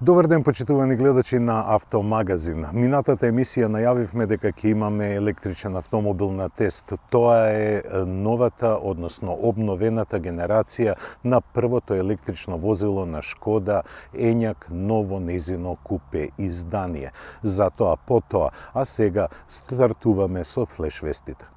Добар ден, почитувани гледачи на Автомагазин. Минатата емисија најавивме дека ќе имаме електричен автомобил на тест. Тоа е новата, односно обновената генерација на првото електрично возило на Шкода Ењак ново нејзино купе издание. Затоа потоа, а сега стартуваме со флеш вестите.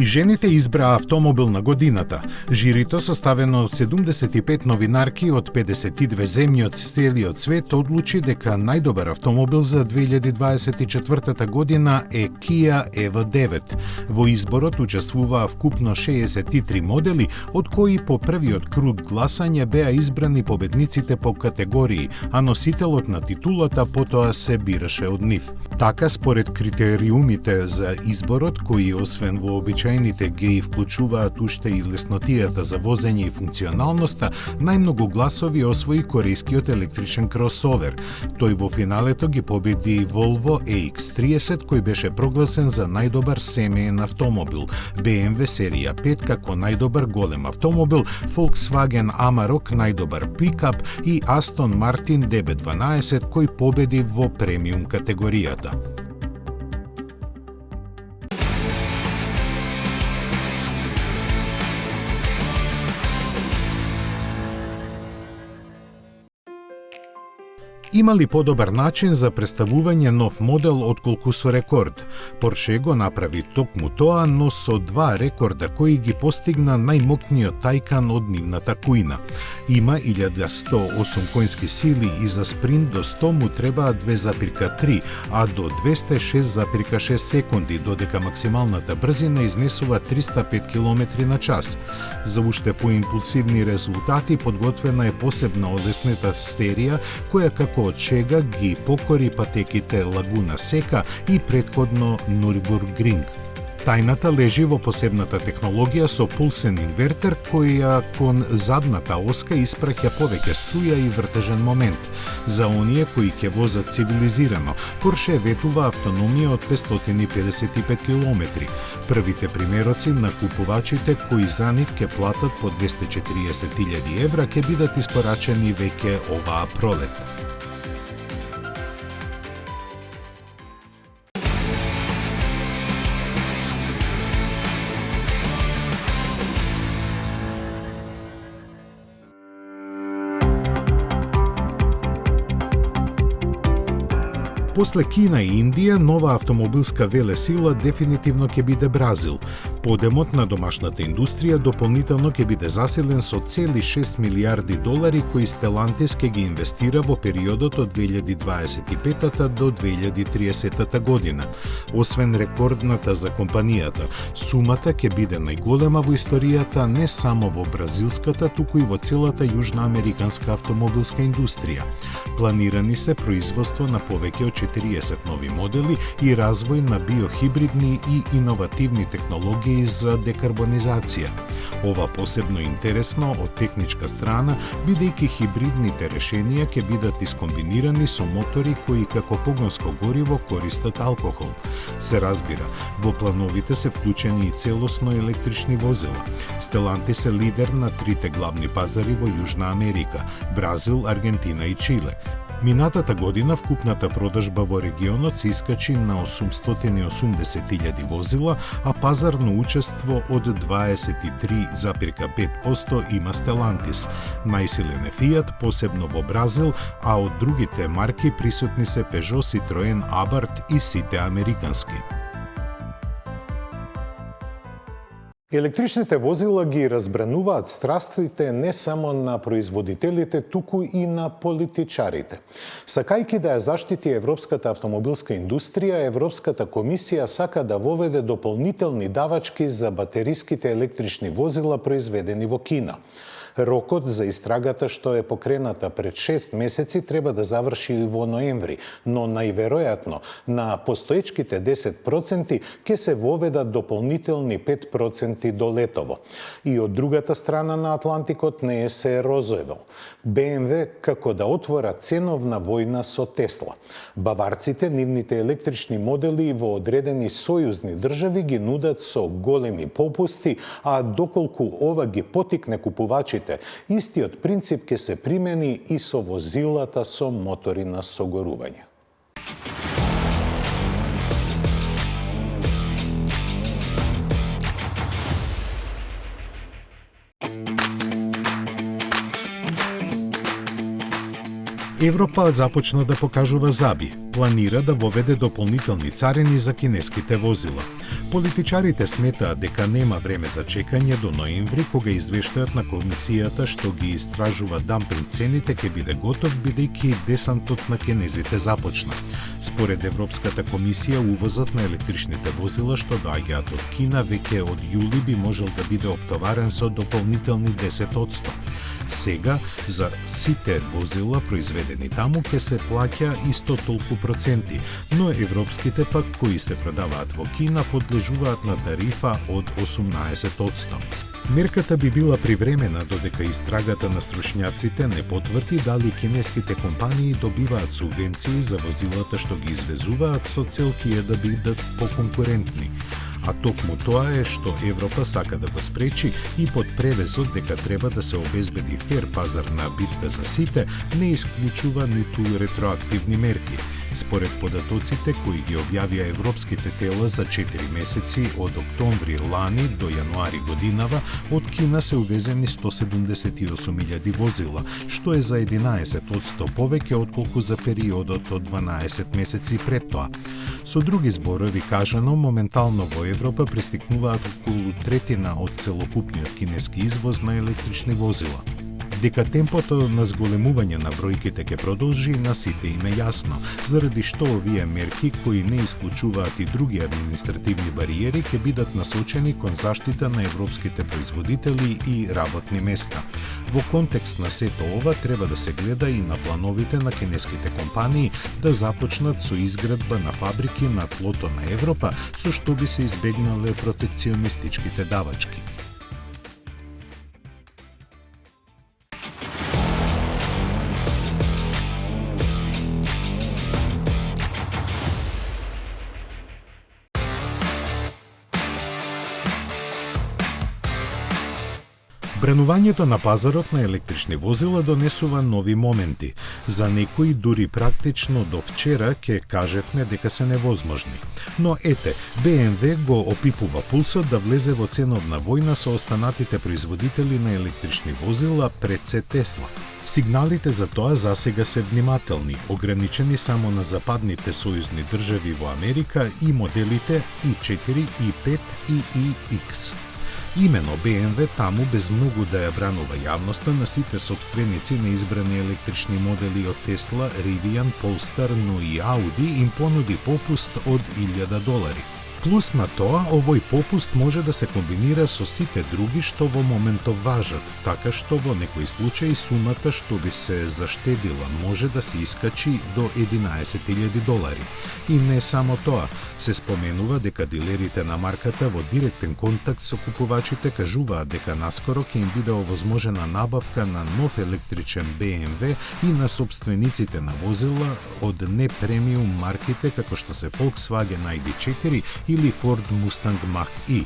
И жените избраа автомобил на годината. Жирито, составено од 75 новинарки од 52 земји од целиот свет, одлучи дека најдобар автомобил за 2024 година е Kia EV9. Во изборот учествуваа вкупно 63 модели, од кои по првиот круг гласање беа избрани победниците по категории, а носителот на титулата потоа се бираше од нив. Така, според критериумите за изборот, кои освен вообичаените ги вклучуваат уште и леснотијата за возење и функционалноста, најмногу гласови освои корејскиот електричен кросовер. Тој во финалето ги победи Volvo EX30, кој беше прогласен за најдобар семеен автомобил, BMW серија 5 како најдобар голем автомобил, Volkswagen Amarok најдобар пикап и Aston Martin DB12 кој победи во премиум категоријата. Има ли подобар начин за представување нов модел отколку со рекорд? Порше го направи токму тоа, но со два рекорда кои ги постигна најмокниот тајкан од нивната кујна. Има 1108 коњски сили и за спринт до 100 му требаат 2,3, а до 206,6 секунди, додека максималната брзина изнесува 305 км на час. За уште поимпулсивни резултати подготвена е посебна олеснета серија која како од шега ги покори патеките Лагуна Сека и претходно Нурбургринг. Тајната лежи во посебната технологија со пулсен инвертер која кон задната оска испраќа повеќе струја и вртежен момент. За оние кои ќе возат цивилизирано, Порше ветува автономија од 555 км. Првите примероци на купувачите кои за нив ќе платат по 240.000 евра ќе бидат испорачени веќе оваа пролет. После Кина и Индија, нова автомобилска велесила дефинитивно ќе биде Бразил. Подемот на домашната индустрија дополнително ќе биде засилен со цели 6 милиарди долари кои Stellantis ќе ги инвестира во периодот од 2025 до 2030 година. Освен рекордната за компанијата, сумата ќе биде најголема во историјата не само во бразилската, туку и во целата јужноамериканска автомобилска индустрија. Планирани се производство на повеќе од 40 нови модели и развој на биохибридни и иновативни технологии за декарбонизација. Ова посебно интересно од техничка страна, бидејќи хибридните решенија ќе бидат искомбинирани со мотори кои како погонско гориво користат алкохол. Се разбира, во плановите се вклучени и целосно електрични возила. Stellantis е лидер на трите главни пазари во Јужна Америка – Бразил, Аргентина и Чиле. Минатата година вкупната продажба во регионот се искачи на 880.000 возила, а пазарно учество од 23,5% има Stellantis. Најсилен е Fiat, посебно во Бразил, а од другите марки присутни се Peugeot, Citroen, Abarth и сите американски. Електричните возила ги разбрануваат страстите не само на производителите, туку и на политичарите. Сакајќи да ја заштити европската автомобилска индустрија, Европската комисија сака да воведе дополнителни давачки за батериските електрични возила произведени во Кина. Рокот за истрагата што е покрената пред 6 месеци треба да заврши во ноември, но најверојатно на постоечките 10% ќе се воведат дополнителни 5% до летово. И од другата страна на Атлантикот не е се розоевал. BMW како да отвора ценовна војна со Тесла. Баварците нивните електрични модели во одредени сојузни држави ги нудат со големи попусти, а доколку ова ги потикне купувачите, истиот принцип ќе се примени и со возилата со мотори на согорување. Европа започна да покажува заби. Планира да воведе дополнителни царини за кинеските возила. Политичарите сметаат дека нема време за чекање до ноември, кога извештајот на комисијата што ги истражува дампинг цените ќе биде готов, бидејќи десантот на кинезите започна. Според Европската комисија, увозот на електричните возила што доаѓаат од Кина веќе од јули би можел да биде оптоварен со дополнителни 10%. Сега, за сите возила произведени таму ќе се плаќа исто толку проценти, но европските пак кои се продаваат во Кина подлежуваат на тарифа од 18%. Мерката би била привремена додека истрагата на стручњаците не потврди дали кинеските компании добиваат субвенции за возилата што ги извезуваат со цел тие да бидат поконкурентни. А токму тоа е што Европа сака да го спречи и под превезот дека треба да се обезбеди фер пазар на битка за сите, не исклучува ниту ретроактивни мерки. Според податоците кои ги објавија европските тела за 4 месеци од октомври лани до јануари годинава, од Кина се увезени 178.000 возила, што е за 11% повеќе отколку за периодот од 12 месеци пред тоа. Со други зборови кажано, моментално во Европа пристигнуваат околу третина од целокупниот кинески извоз на електрични возила. Дека темпото на зголемување на бројките ќе продолжи, на сите им е јасно, заради што овие мерки, кои не исклучуваат и други административни бариери, ќе бидат насочени кон заштита на европските производители и работни места. Во контекст на сето ова треба да се гледа и на плановите на кинеските компании да започнат со изградба на фабрики на тлото на Европа, со што би се избегнале протекционистичките давачки. Бранувањето на пазарот на електрични возила донесува нови моменти. За некои дури практично до вчера ќе кажевме дека се невозможни. Но ете, BMW го опипува пулсот да влезе во ценовна војна со останатите производители на електрични возила пред се Тесла. Сигналите за тоа засега се внимателни, ограничени само на западните сојузни држави во Америка и моделите i4, i5 и iX. Имено BMW таму без многу да ја бранува јавноста на сите сопственици на избрани електрични модели од Tesla, Rivian, Polestar, но и Audi им понуди попуст од $1,000. Плюс на тоа, овој попуст може да се комбинира со сите други што во моментов важат, така што во некои случаи сумата што би се заштедила може да се искачи до $11,000. И не само тоа, се споменува дека дилерите на марката во директен контакт со купувачите кажуваат дека наскоро ќе им биде овозможена набавка на нов електричен BMW и на собствениците на возила од не премиум марките како што се Volkswagen ID4 или Ford Mustang Mach-E.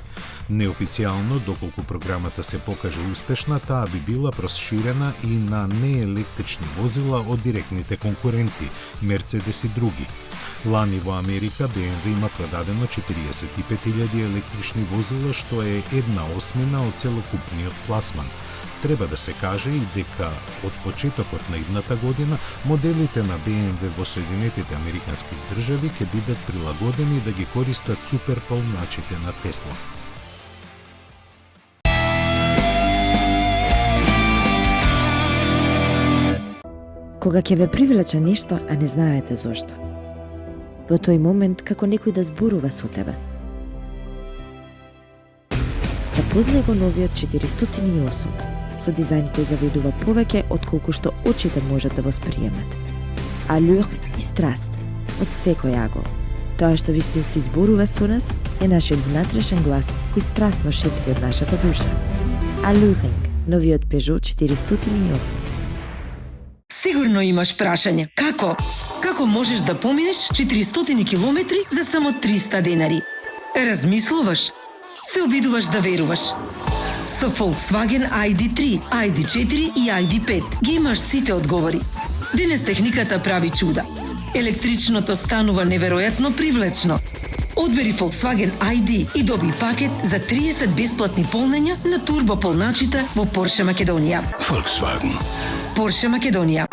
Неофицијално, доколку програмата се покаже успешна, таа би била проширена и на неелектрични возила од директните конкуренти, Mercedes и други. Лани во Америка BMW има продадено 45.000 електрични возила, што е 1/8 од целокупниот пласман. Треба да се каже и дека од почетокот на идната година моделите на BMW во Соединетите Американски држави ќе бидат прилагодени да ги користат суперполначите на Тесла. Кога ќе ве привлече нешто, а не знаете зошто. Во тој момент како некој да зборува со тебе. Запознај го новиот 408, со дизајн кој заведува повеќе отколку што очите можат да восприемат. Алюр и страст од секој агол. Тоа што вистински зборува со нас е нашиот внатрешен глас кој страстно шепти од нашата душа. Алюринг, новиот Peugeot 408. Сигурно имаш прашање. Како? Како можеш да поминеш 400 километри за само 300 денари? Размислуваш? Се обидуваш да веруваш. Со Volkswagen ID3, ID4 и ID5 ги имаш сите одговори. Денес техниката прави чуда. Електричното станува неверојатно привлечно. Одбери Volkswagen ID и доби пакет за 30 бесплатни полнења на турбополначите во Porsche Македонија. Volkswagen. Porsche Македонија.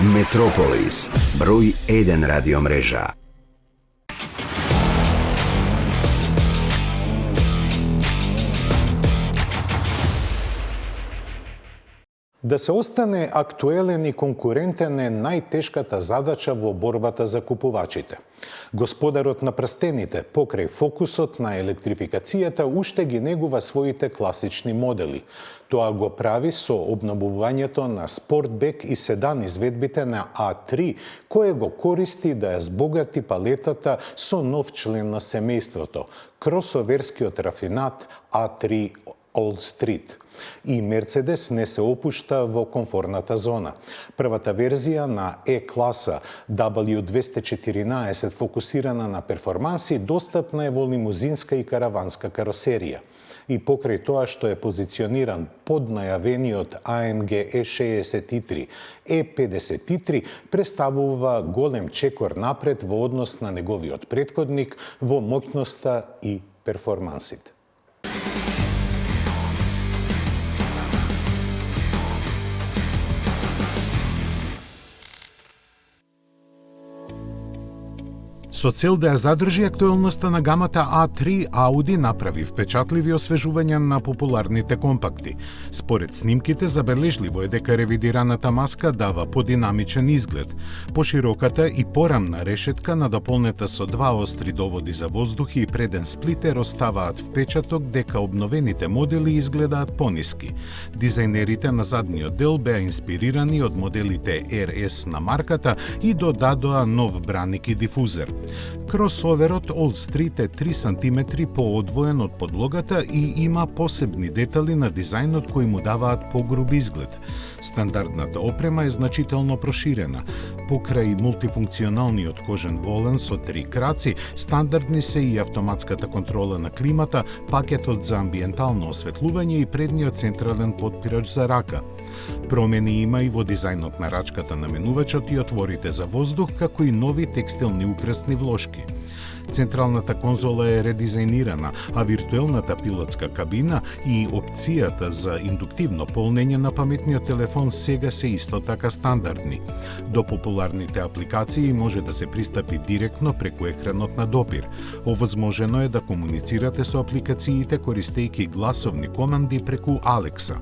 Метрополис, број 1 радиомрежа. Да се остане актуелен и конкурентен е најтешката задача во борбата за купувачите. Господарот на прстените, покрај фокусот на електрификацијата, уште ги негува своите класични модели. Тоа го прави со обновувањето на спортбек и седан изведбите на A3, кое го користи да ја збогати палетата со нов член на семејството, кросоверскиот рафинат A3 All Street. И Мерцедес не се опушта во комфорната зона. Првата верзија на E-класа W214 фокусирана на перформанси достапна е во лимузинска и караванска каросерија. И покрај тоа што е позициониран под најавениот AMG E63, E53 представува голем чекор напред во однос на неговиот претходник во моќноста и перформансите. Со цел да ја задржи актуелноста на гамата A3, Audi направи впечатливи освежувања на популарните компакти. Според снимките, забележливо е дека ревидираната маска дава подинамичен изглед. Пошироката и порамна решетка надополнета со два остри доводи за воздух и преден сплитер оставаат впечаток дека обновените модели изгледаат пониски. Дизајнерите на задниот дел беа инспирирани од моделите RS на марката и додадоа нов браник и дифузер. Кросоверот All Street е 3 см поодвоен од подлогата и има посебни детали на дизајнот кои му даваат погруб изглед. Стандардната опрема е значително проширена. Покрај мултифункционалниот кожен волен со 3 краци, стандардни се и автоматската контрола на климата, пакетот за амбиентално осветлување и предниот централен потпирач за рака. Промени има и во дизајнот на рачката на менувачот и отворите за воздух, како и нови текстилни украсни влошки. Централната конзола е редизајнирана, а виртуелната пилотска кабина и опцијата за индуктивно полнење на паметниот телефон сега се исто така стандардни. До популарните апликации може да се пристапи директно преку екранот на допир. Овозможено е да комуницирате со апликациите користејќи гласовни команди преку Alexa.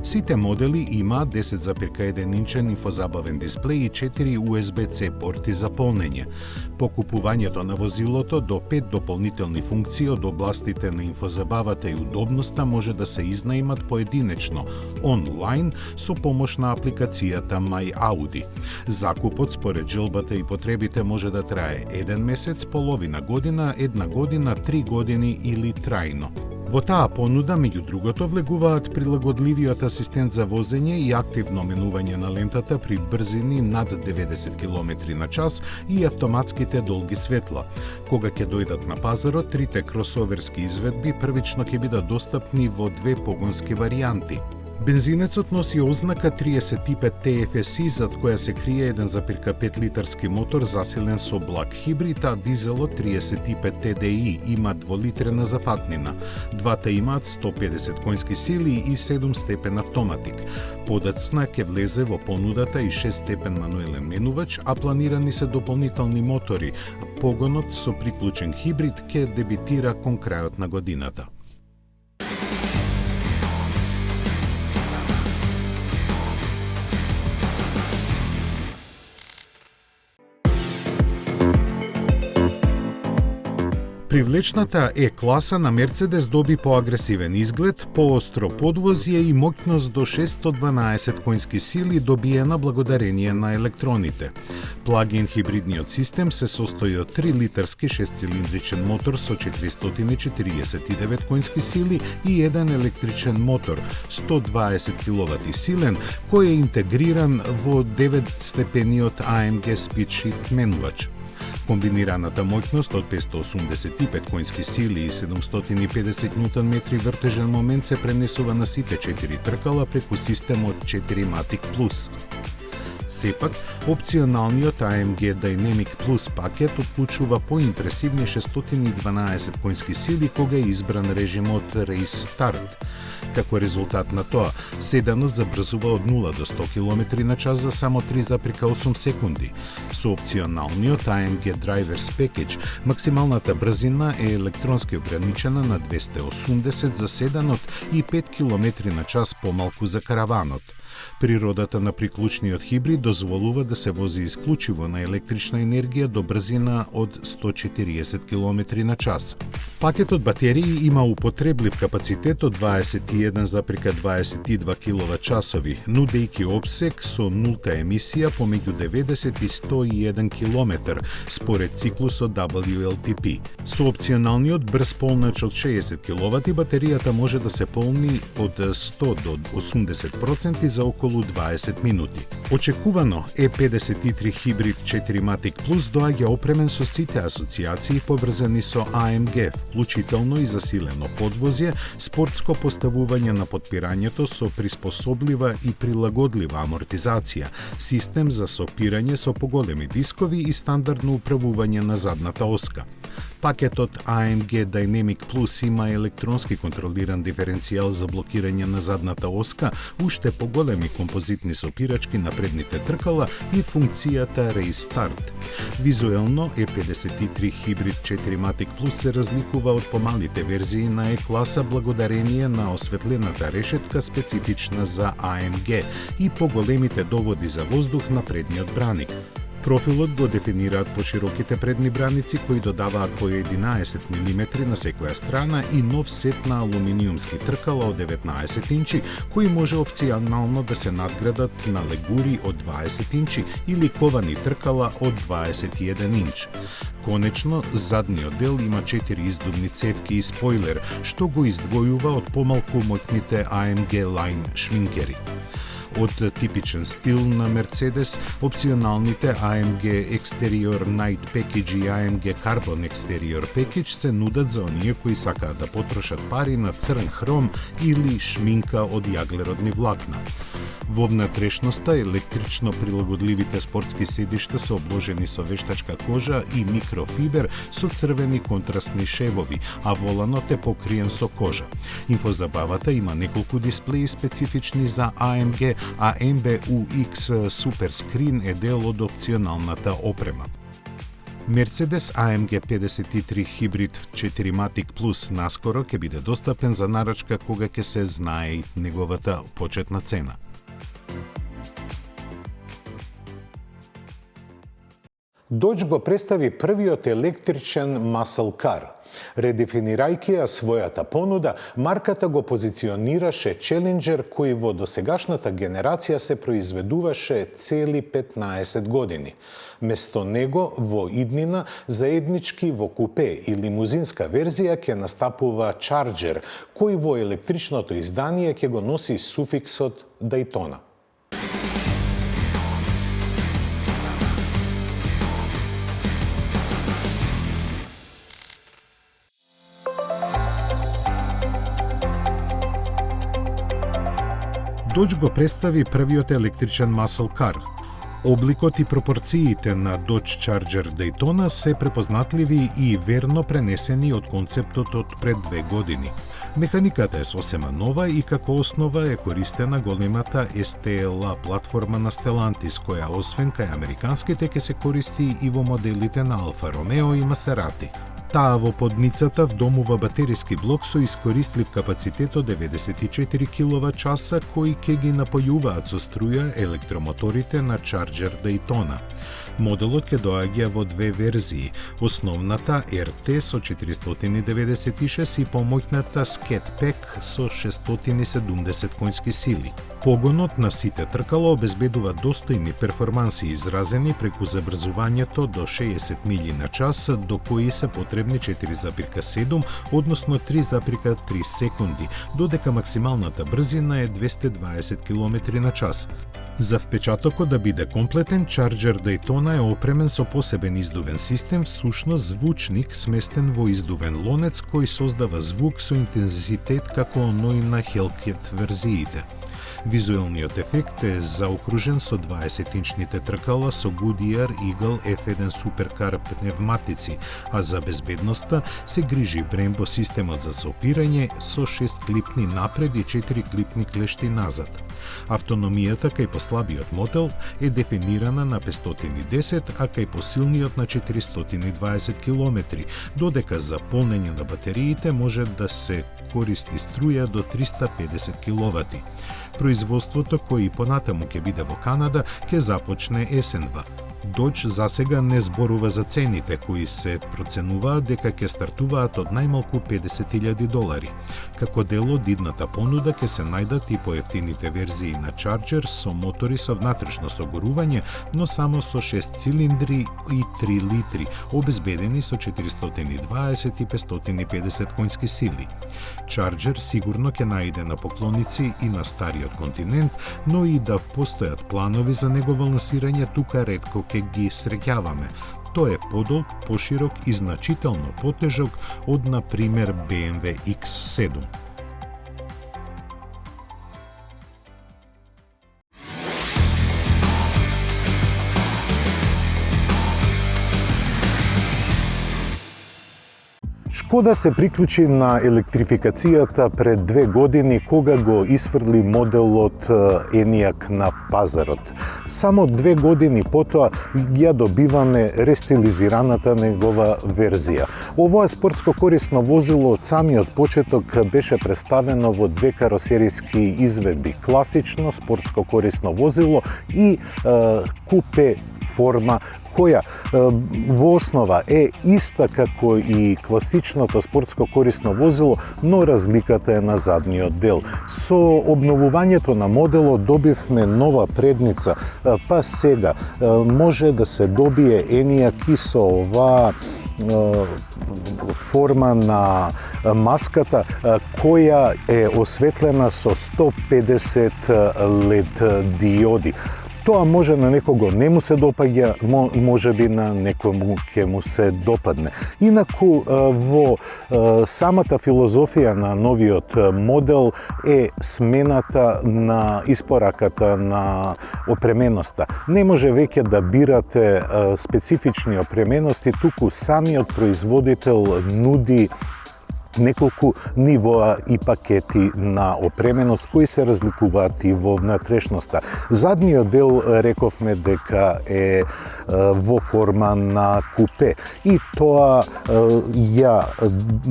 Сите модели имаат 10,1 инчен инфозабавен дисплеј и 4 USB-C порти за полнење. По купувањето на возилото до 5 дополнителни функции од областите на инфозабавата и удобноста може да се изнаимат поединечно, онлайн, со помош на апликацијата My Audi. Закупот според желбата и потребите може да трае 1 месец, половина година, 1 година, 3 години или трајно. Во таа понуда, меѓу другото, влегуваат прилагодливиот асистент за возење и активно менување на лентата при брзини над 90 км на час и автоматските долги светла. Кога ќе дојдат на пазарот, трите кросоверски изведби првично ќе бидат достапни во 2 погонски варијанти. Бензинецот носи ознака 35 TFSI, зад која се крие 1,5 литарски мотор засилен со благ хибрид, а дизелот 35 TDI има 2-литрена зафатнина. Двата имаат 150 конски сили и 7 степен автоматик. Подоцна ќе влезе во понудата и 6 степен мануелен менувач, а планирани се дополнителни мотори. Погонот со приклучен хибрид ќе дебитира кон крајот на годината. Привлечната Е-класа на Мерцедес доби поагресивен изглед, поостро подвозје и моќност до 612 конски сили добиена благодарение на електроните. Плагин хибридниот систем се состои од 3-литарски 6-цилиндричен мотор со 449 конски сили и еден електричен мотор 120 киловати силен, кој е интегриран во 9-степениот AMG SpeedShift менувач. Комбинираната моќност од 585 конски сили и 750 Нм вртежен момент се пренесува на сите 4 тркала преку системот 4MATIC Plus. Сепак, опционалниот AMG Dynamic Plus пакет отклучува поимпресивни 612 конски сили кога е избран режимот Race Start. Како резултат на тоа, седанот забрзува од 0 до 100 км на час за само 3,8 секунди. Со опционалниот AMG Drivers Package, максималната брзина е електронски ограничена на 280 за седанот и 5 км на час помалку за караванот. Природата на приклучниот хибрид дозволува да се вози исклучиво на електрична енергија до брзина од 140 км на час. Пакетот батерии има употреблив капацитет од 21,22 киловат-часови, нудејќи обсек со нулта емисија помеѓу 90 и 101 км, според циклусот WLTP. Со опционалниот брз полнач од 60 кW батеријата може да се полни од 100 до 80% за околу 20 минути. Очекувано E53 хибрид 4MATIC Plus доаѓа опремен со сите асоциации поврзани со AMG, вклучително и засилено подвозје, спортско поставување на потпирањето со приспособлива и прилагодлива амортизација, систем за сопирање со поголеми дискови и стандардно управување на задната оска. Пакетот AMG Dynamic Plus има електронски контролиран диференцијал за блокирање на задната оска, уште поголеми композитни сопирачки на предните тркала и функцијата Race Start. Визуелно, E53 хибрид 4MATIC Plus се разликува од помалите верзии на E-класа благодарение на осветлената решетка специфична за AMG и поголемите доводи за воздух на предниот браник. Профилот го дефинираат пошироките предни браници кои додаваат по 11 мм на секоја страна и нов сет на алуминиумски тркала од 19 инчи кои може опционално да се надградат на легури од 20 инчи или ковани тркала од 21 инч. Конечно, задниот дел има 4 издувни цевки и спойлер, што го издвојува од помалку моќните AMG Line шминкери. Од типичен стил на Мерцедес, опционалните AMG Exterior Night Package и AMG Carbon Exterior Package се нудат за оние кои сакаат да потрошат пари на црн хром или шминка од јаглеродни влакна. Во внатрешноста електрично прилагодливите спортски седишта се обложени со вештачка кожа и микрофибер со црвени контрастни шевови, а воланот е покриен со кожа. Инфозабавата има неколку дисплеи специфични за AMG, а MBUX Super Screen е дел од опционалната опрема. Мерцедес AMG 53 хибрид 4MATIC Plus наскоро ќе биде достапен за нарачка кога ќе се знае и неговата почетна цена. Dodge го представи првиот електричен muscle car. Редефинирајќи ја својата понуда, марката го позиционираше Challenger кој во досегашната генерација се произведуваше цели 15 години. Место него, во иднина, заеднички во купе и лимузинска верзија ќе настапува Charger, кој во електричното издание ќе го носи суфиксот Daytona. Dodge го представи првиот електричен muscle car. Обликот и пропорциите на Dodge Charger Daytona се препознатливи и верно пренесени од концептот од пред 2 години. Механиката е сосема нова и како основа е користена големата STLA платформа на Stellantis, која освен кај американските ќе се користи и во моделите на Alfa Romeo и Maserati. Таа во подницата вдомува батериски блок со искористлив капацитет од 94 киловат-часа кои ќе ги напојуваат со струја електромоторите на Charger Daytona. Моделот ќе доаѓа во 2 верзии, основната RT со 496 и помоќната Scat Pack со 670 конски сили. Погонот на сите тркала обезбедува достојни перформанси изразени преку забрзувањето до 60 милји на час, до кои се потребни 4,7, односно 3,3 секунди, додека максималната брзина е 220 км на час. За впечатокот да биде комплетен, Charger Daytona е опремен со посебен издувен систем, всушност звучник сместен во издувен лонец кој создава звук со интензитет како оној на Hellcat верзиите. Визуелниот ефект е заокружен со 20-инчните тркала со Goodyear Eagle F1 Supercar пневматици, а за безбедноста се грижи Brembo системот за сопирање со 6 клипни напред и 4 клипни клешти назад. Автономијата кај послабиот модел е дефинирана на 510, а кај посилниот на 420 км, додека за полнење на батериите може да се користи струја до 350 кW. Производството кој и понатаму ќе биде во Канада ќе започне есенва. Dodge засега не зборува за цените, кои се проценуваат дека ќе стартуваат од најмалку $50,000. Како дел од идната понуда ќе се најдат и поевтините верзии на Charger со мотори со внатрешно согорување, но само со 6 цилиндри и 3 литри, обезбедени со 420 и 550 конски сили. Charger сигурно ќе најде на поклоници и на стариот континент, но и да постојат планови за негово лансирање тука ретко ќе ги среќаваме. Тој е подолг, поширок и значително потежок од, на пример, BMW X7. Шкода се приклучи на електрификацијата пред 2 години кога го исфрли моделот Enyaq на пазарот. Само 2 години потоа ја добиваме рестилизираната негова верзија. Овој спортско корисно возило од самиот почеток беше представено во 2 каросериски изведби: класично спортско корисно возило и купе форма, која во основа е иста како и класичното спортско корисно возило, но разликата е на задниот дел. Со обновувањето на моделот добивме нова предница, па сега може да се добие Enyaq и со оваа форма на маската која е осветлена со 150 LED диоди. Тоа може на некого не му се допаѓа, може би на некому ќе му се допадне. Инаку во самата филозофија на новиот модел е смената на испораката на опременоста. Не може веќе да бирате специфични опремености, туку самиот производител нуди неколку нивоа и пакети на опременост кои се разликуваат и во внатрешноста. Задниот дел рековме дека е во форма на купе и тоа ја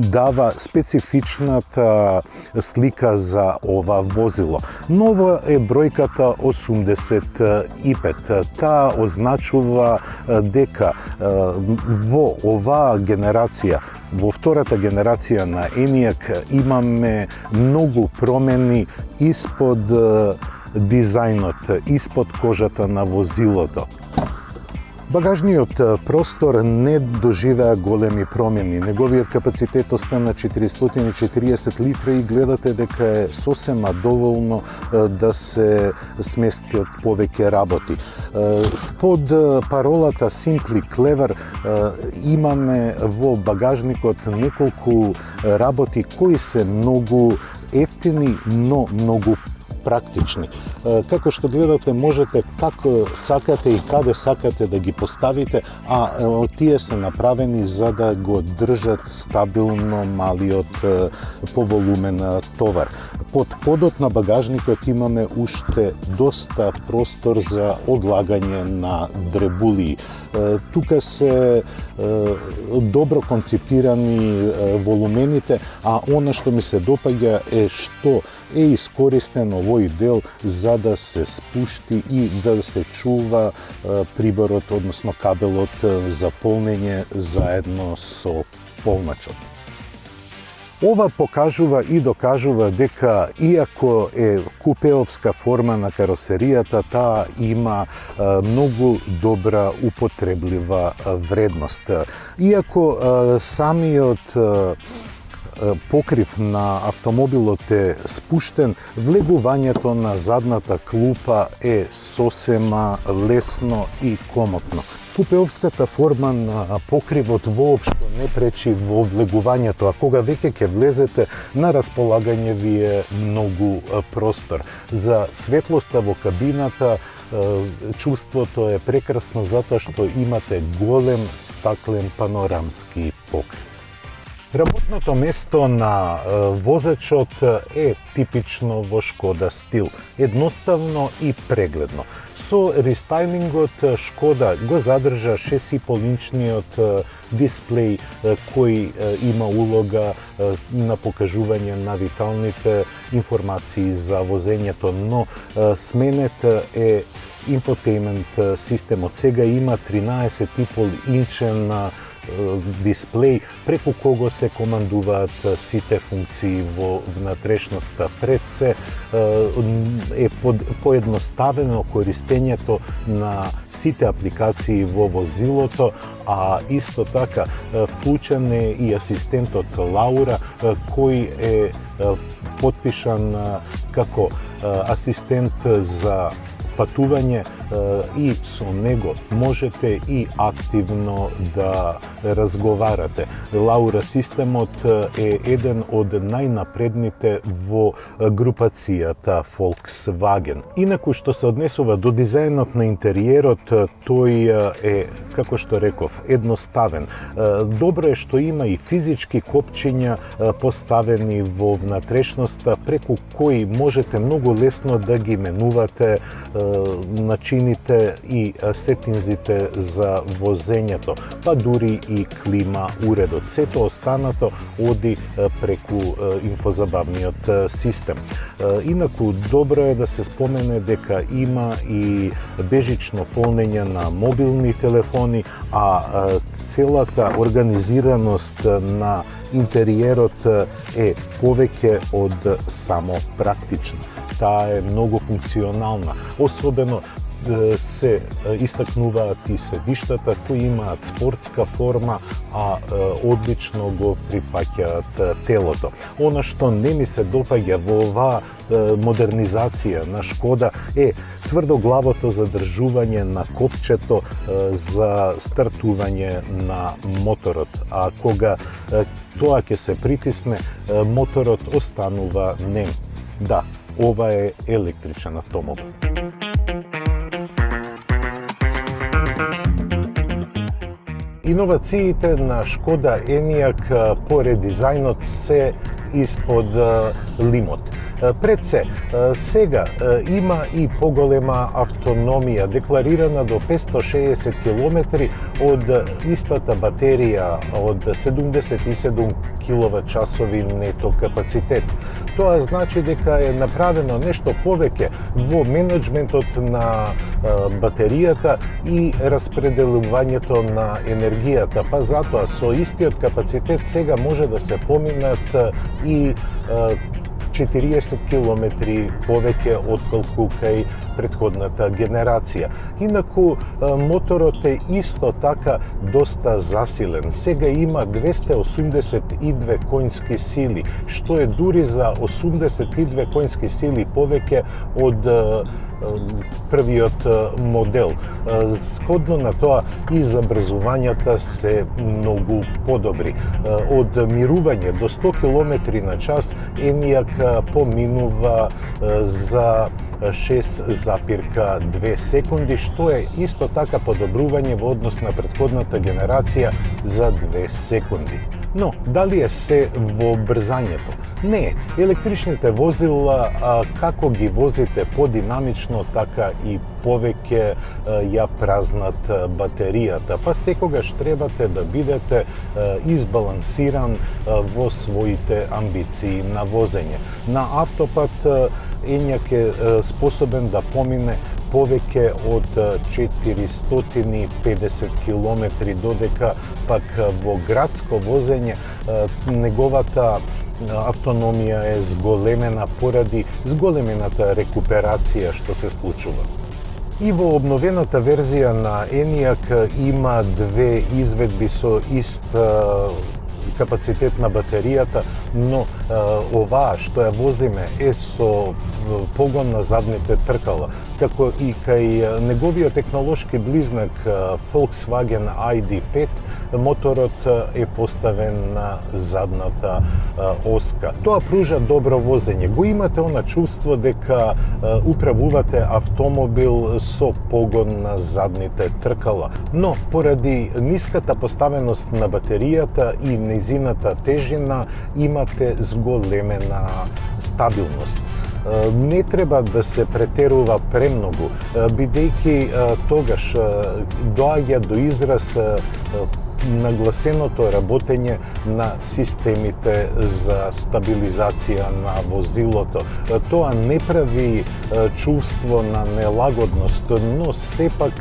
дава специфичната слика за ова возило. Нова е бројката 85. Таа означува дека во оваа генерација, во втората генерација на Enyaq имаме многу промени испод дизајнот, испод кожата на возилото. Багажниот простор не доживеа големи промени. Неговиот капацитет остана 440 литра и гледате дека е сосема доволно да се сместат повеќе работи. Под паролата Simply Clever имаме во багажникот неколку работи кои се многу ефтини, но многу практични. Како што гледате, можете како сакате и каде сакате да ги поставите, а тие се направени за да го држат стабилно малиот по волумен товар. Под подот на багажникот имаме уште доста простор за одлагање на дребулии. Тука се добро концепирани волумените, а она што ми се допаѓа е што е искористен овој дел за да се спушти и да се чува приборот, односно кабелот за полнење заедно со полначот. Ова покажува и докажува дека, иако е купеовска форма на каросеријата, таа има многу добра употреблива вредност. Иако самиот покрив на автомобилот е спуштен, влегувањето на задната клупа е сосема лесно и комотно. Купеовската форма на покривот воопшто не пречи во влегувањето, а кога веќе ќе влезете, на располагање ви е многу простор. За светлоста во кабината чувството е прекрасно затоа што имате голем стаклен панорамски покрив. Работното место на возачот е типично во Шкода стил, едноставно и прегледно. Со рестайлингот Шкода го задржа 6,5-инчниот дисплеј кој има улога на покажување на виталните информации за возењето, но сменет е инфотеймент системот. Сега има 13,5-инчен дисплеј преку кого се командуваат сите функции во внатрешноста. Пред се е поедноставено користењето на сите апликации во возилото, а исто така вклучен е и асистентот Лаура, кој е потпишан како асистент за патување и со него можете и активно да разговарате. Лаура системот е еден од најнапредните во групацијата Volkswagen. Инаку што се однесува до дизајнот на интериерот, тој е, како што реков, едноставен. Добро е што има и физички копчиња поставени во внатрешноста, преку кои можете многу лесно да ги менувате начините и сетинзите за возењето, па дури и клима уредот. Сето останато оди преку инфозабавниот систем. Инаку, добро е да се спомене дека има и бежично полнење на мобилни телефони, а целата организираност на интериерот е повеќе од само практична. Таа е многу функционална, особено се истакнуваат и седиштата кои имаат спортска форма, а одлично го прифаќаат телото. Она што не ми се допаѓа во оваа модернизација на Шкода е тврдоглавото задржување на копчето за стартување на моторот, а кога тоа ќе се притисне, моторот останува нем. Да, ова е електричен автомобил. Иновациите на Шкода Ениак по редизајнот се испод лимот. Пред се, сега има и поголема автономија, декларирана до 560 км од истата батерија од 77 киловат-часови нето капацитет. Тоа значи дека е направено нешто повеќе во менеджментот на батеријата и распределувањето на енергијата, па затоа со истиот капацитет сега може да се поминат и 40 км повеќе отколку кај претходната генерација. Инаку моторот е исто така доста засилен. Сега има 282 коњски сили, што е дури за 82 коњски сили повеќе од првиот модел. Сходно на тоа и забрзувањата се многу подобри. Од мирување до 100 км на час Enyaq поминува за 6,2 секунди, што е исто така подобрување во однос на претходната генерација за 2 секунди. Но, дали е се во брзањето? Не, електричните возила, како ги возите подинамично, така и повеќе ја празнат батеријата, па секогаш требате да бидете избалансиран во своите амбиции на возење. На автопат Enyaq е способен да помине повеќе од 450 км, додека пак во градско возење неговата автономија е зголемена поради зголемената рекуперација што се случува. И во обновената верзија на Enyaq има две изведби со ист капацитет на батеријата, но оваа што ја возиме е со погон на задните тркала, како и кај неговиот технолошки близнак Volkswagen ID.5, моторот е поставен на задната оска. Тоа пружа добро возење. Го имате она чувство дека управувате автомобил со погон на задните тркала, но поради ниската поставеност на батеријата и нејзината тежина имате зголемена стабилност. Не треба да се претерува премногу, бидејќи тогаш доаѓа до израз нагласеното работење на системите за стабилизација на возилото. Тоа не прави чувство на нелагодност, но сепак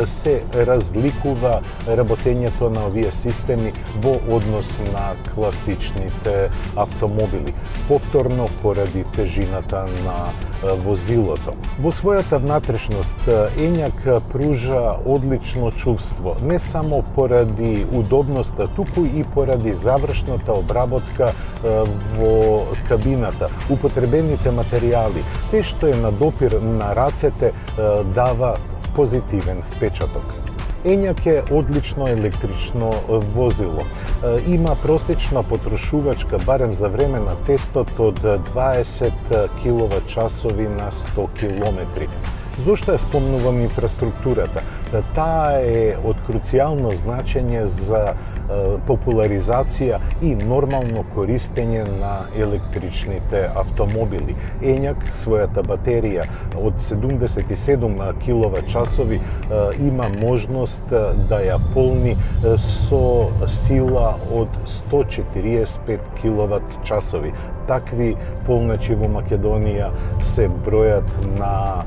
се разликува работењето на овие системи во однос на класичните автомобили, повторно поради тежината на возилото. Во својата внатрешност Enyaq пружа одлично чувство, не само поради удобноста, туку и поради завршната обработка во кабината, употребените материјали. Се што е на допир на рацете дава позитивен впечаток. Enyaq е одлично електрично возило. Има просечна потрошувачка, барем за време на тестот, од 20 киловат-часови на 100 километри. Зошто ја спомнувам инфраструктурата? Таа е од круцијално значење за популаризација и нормално користење на електричните автомобили. Enyaq својата батерија од 77 киловат-часови има можност да ја полни со сила од 145 киловат-часови. Такви полначи во Македонија се бројат на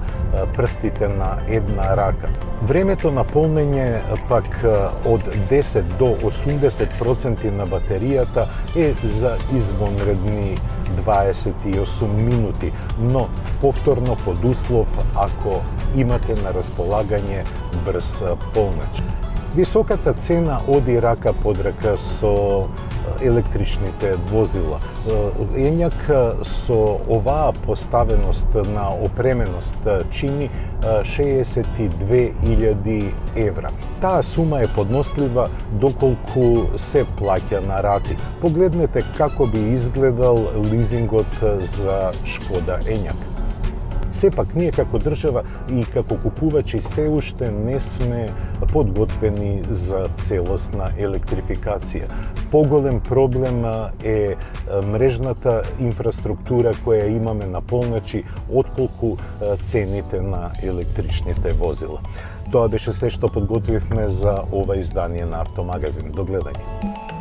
прстите на една рака. Времето на полнење пак од 10 до 80% на батеријата е за извонредни 28 минути, но повторно под услов ако имате на располагање брз полнач. Високата цена оди рака под рака со електричните возила. Enyaq со оваа поставеност на опременост чини 62.000 евра. Таа сума е поднослива доколку се плаќа на рати. Погледнете како би изгледал лизингот за Шкода Enyaq. Сепак, ние како држава и како купувачи се уште не сме подготвени за целосна електрификација. Поголем проблем е мрежната инфраструктура која имаме на полначи, отколку цените на електричните возила. Тоа беше се што подготвивме за ова издание на Автомагазин. До гледање.